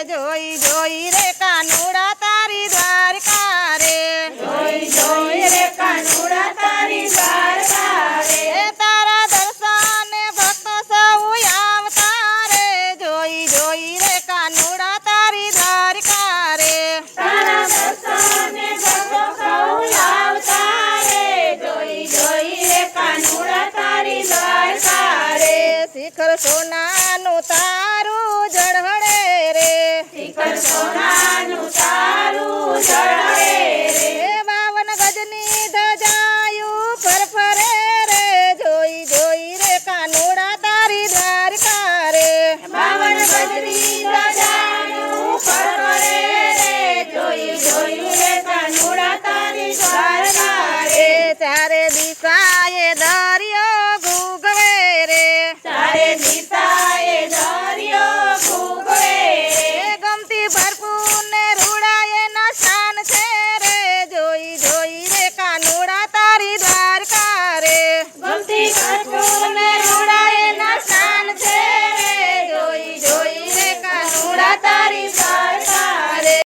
જોઈ જોઈ રે કાનુડા તારી દ્વારકા રે જોઈ જોઈ રે કાનુડા તારી દ્વારકા રે તારા દર્શને ભક્તો સૌ આવતા રે જોઈ જોઈ રે કાનુડા તારી દ્વારકા રે તારા દર્શને ભક્તો સૌ આવતા રે જોઈ જોઈ રે કાનુડા તારી દ્વારકા રે શિખર સોનાનું તારું ઝળહળે રે શિખર સોનાનું તારું ઝળહળે રે 52 ગજની ધજાયું ફરફરે રે જોઈ જોઈ રે કાનુડા તારી દ્વારકા રે 52 ગજની ધજાયું ફરફરે રે જોઈ જોઈ રે કાનુડા તારી દ્વારકા રે ચારે દિશાએ દરિયો ઘૂઘવે રે ચારે દિશાએ દરિયો ઘૂઘવે રે ગમતી ભરપૂર ને રૂડાએ ના શાન છે રે જોઈ જોઈ રે કાનુડા તારી દ્વારકા રે ગમતી ભરપૂર